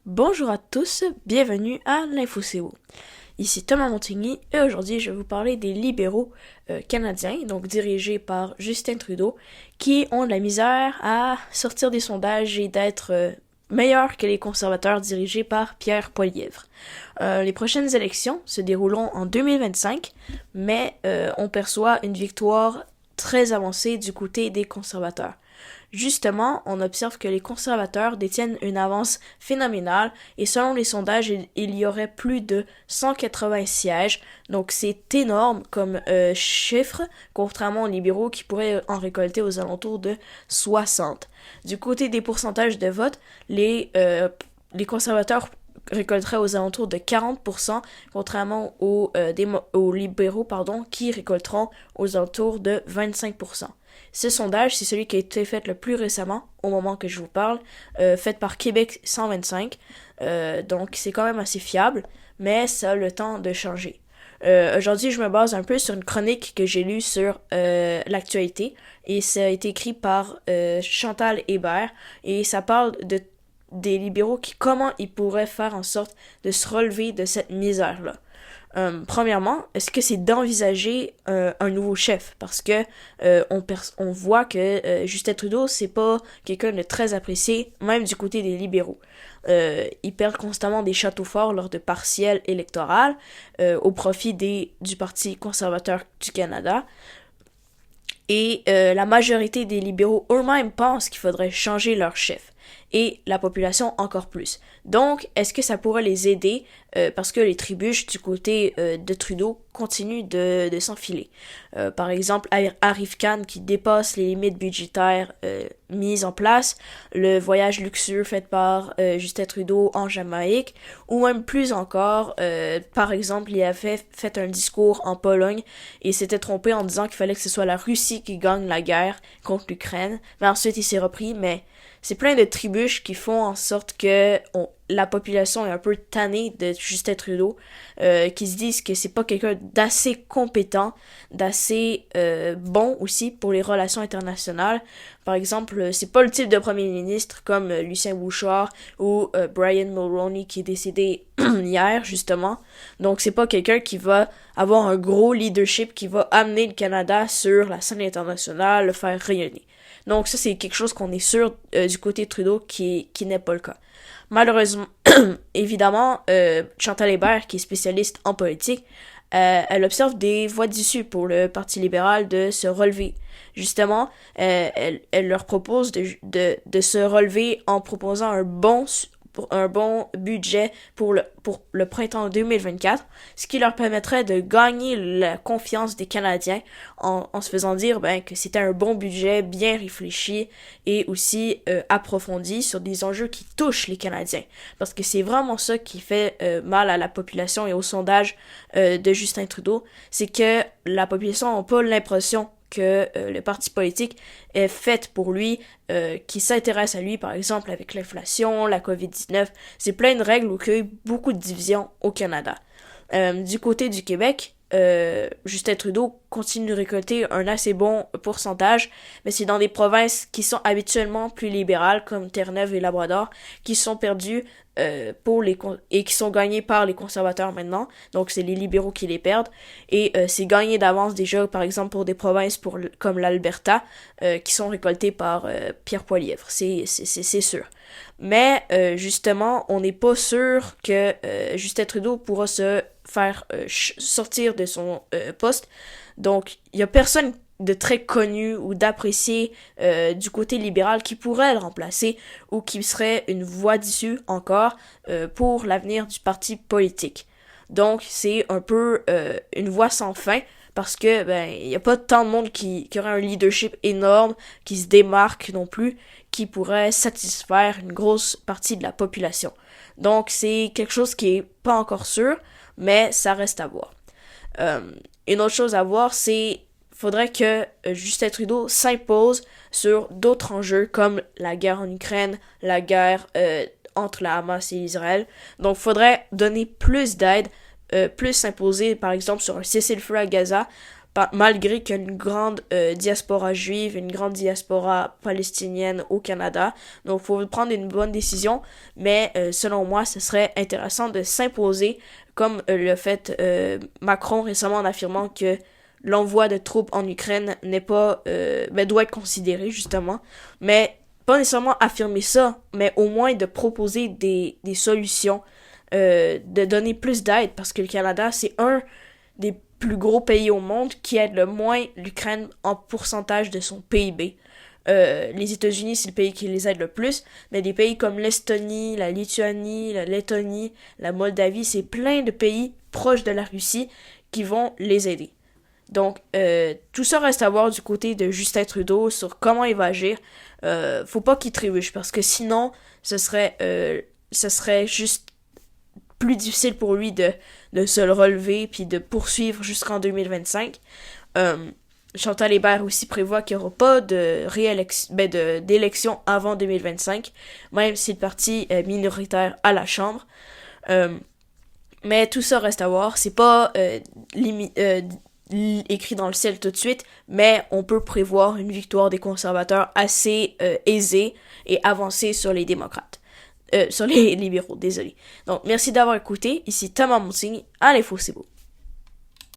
Bonjour à tous, bienvenue à l'InfoCO. Ici Thomas Montigny et aujourd'hui je vais vous parler des libéraux canadiens, donc dirigés par Justin Trudeau, qui ont de la misère à sortir des sondages et d'être meilleurs que les conservateurs dirigés par Pierre Poilievre. Les prochaines élections se dérouleront en 2025, mais on perçoit une victoire très avancée du côté des conservateurs. Justement, on observe que les conservateurs détiennent une avance phénoménale et selon les sondages, il y aurait plus de 180 sièges. Donc c'est énorme comme chiffre, contrairement aux libéraux qui pourraient en récolter aux alentours de 60. Du côté des pourcentages de vote, les conservateurs récolteraient aux alentours de 40%, contrairement aux libéraux qui récolteront aux alentours de 25%. Ce sondage, c'est celui qui a été fait le plus récemment, au moment que je vous parle, fait par Québec 125. Donc c'est quand même assez fiable, mais ça a le temps de changer. Aujourd'hui, je me base un peu sur une chronique que j'ai lue sur l'actualité, et ça a été écrit par Chantal Hébert, et ça parle des libéraux comment ils pourraient faire en sorte de se relever de cette misère-là. Premièrement, est-ce que c'est d'envisager un nouveau chef? Parce que on voit que Justin Trudeau, c'est pas quelqu'un de très apprécié, même du côté des libéraux. Ils perdent constamment des châteaux forts lors de partiels électoraux au profit du Parti conservateur du Canada. Et la majorité des libéraux eux-mêmes pensent qu'il faudrait changer leur chef. Et la population encore plus. Donc, est-ce que ça pourrait les aider parce que les trébuches du côté de Trudeau continuent de s'enfiler. Par exemple, Arif Khan qui dépasse les limites budgétaires mises en place, le voyage luxueux fait par Justin Trudeau en Jamaïque, ou même plus encore, par exemple, il avait fait un discours en Pologne et s'était trompé en disant qu'il fallait que ce soit la Russie qui gagne la guerre contre l'Ukraine, mais ensuite il s'est repris, mais c'est plein de trébuches qui font en sorte que la population est un peu tannée de Justin Trudeau, qui se disent que c'est pas quelqu'un d'assez compétent, d'assez bon aussi pour les relations internationales. Par exemple, c'est pas le type de premier ministre comme Lucien Bouchard ou Brian Mulroney qui est décédé hier justement. Donc c'est pas quelqu'un qui va avoir un gros leadership qui va amener le Canada sur la scène internationale, le faire rayonner. Donc ça, c'est quelque chose qu'on est sûr du côté de Trudeau qui n'est pas le cas. Malheureusement, évidemment, Chantal Hébert, qui est spécialiste en politique, elle observe des voies d'issue pour le Parti libéral de se relever. Justement, elle leur propose de se relever en proposant un bon budget pour le printemps 2024, ce qui leur permettrait de gagner la confiance des Canadiens en se faisant dire que c'était un bon budget bien réfléchi et aussi approfondi sur des enjeux qui touchent les Canadiens. Parce que c'est vraiment ça qui fait mal à la population et au sondage de Justin Trudeau, c'est que la population n'a pas l'impression que le parti politique est fait pour lui, qui s'intéresse à lui, par exemple, avec l'inflation, la COVID-19. C'est plein de règles où il y a eu beaucoup de divisions au Canada. Du côté du Québec, Justin Trudeau continue de récolter un assez bon pourcentage, mais c'est dans des provinces qui sont habituellement plus libérales, comme Terre-Neuve et Labrador, qui sont perdues et qui sont gagnés par les conservateurs maintenant. Donc c'est les libéraux qui les perdent. Et c'est gagné d'avance déjà, par exemple, pour des provinces comme l'Alberta, qui sont récoltées par Pierre Poilievre. C'est sûr. Mais justement, on n'est pas sûr que Justin Trudeau pourra se faire sortir de son poste. Donc, il y a personne de très connu ou d'apprécié du côté libéral qui pourrait le remplacer ou qui serait une voie d'issue encore pour l'avenir du parti politique. Donc, c'est un peu une voie sans fin parce que il y a pas tant de monde qui aurait un leadership énorme, qui se démarque non plus, qui pourrait satisfaire une grosse partie de la population. Donc, c'est quelque chose qui est pas encore sûr, mais ça reste à voir. Une autre chose à voir, c'est faudrait que Justin Trudeau s'impose sur d'autres enjeux comme la guerre en Ukraine, la guerre entre la Hamas et Israël. Donc, faudrait donner plus d'aide, plus s'imposer, par exemple, sur un cessez-le-feu à Gaza, malgré qu'il y a une grande diaspora juive, une grande diaspora palestinienne au Canada. Donc, il faut prendre une bonne décision, mais selon moi, ce serait intéressant de s'imposer, comme le fait Macron récemment en affirmant que l'envoi de troupes en Ukraine n'est pas doit être considéré, justement. Mais pas nécessairement affirmer ça, mais au moins de proposer des solutions, de donner plus d'aide, parce que le Canada, c'est un des plus gros pays au monde qui aide le moins l'Ukraine en pourcentage de son PIB. Les États-Unis, c'est le pays qui les aide le plus, mais des pays comme l'Estonie, la Lituanie, la Lettonie, la Moldavie, c'est plein de pays proches de la Russie qui vont les aider. Donc, tout ça reste à voir du côté de Justin Trudeau sur comment il va agir. Faut pas qu'il trébuche, parce que sinon, ce serait juste plus difficile pour lui de se le relever puis de poursuivre jusqu'en 2025. Chantal Hébert aussi prévoit qu'il n'y aura pas de d'élection avant 2025, même si le parti est minoritaire à la Chambre. Mais tout ça reste à voir. C'est pas écrit dans le ciel tout de suite, mais on peut prévoir une victoire des conservateurs assez aisée et avancée sur les démocrates. Sur les libéraux, désolé. Donc, merci d'avoir écouté. Ici Thomas Montigny à l'Info C'est Beau.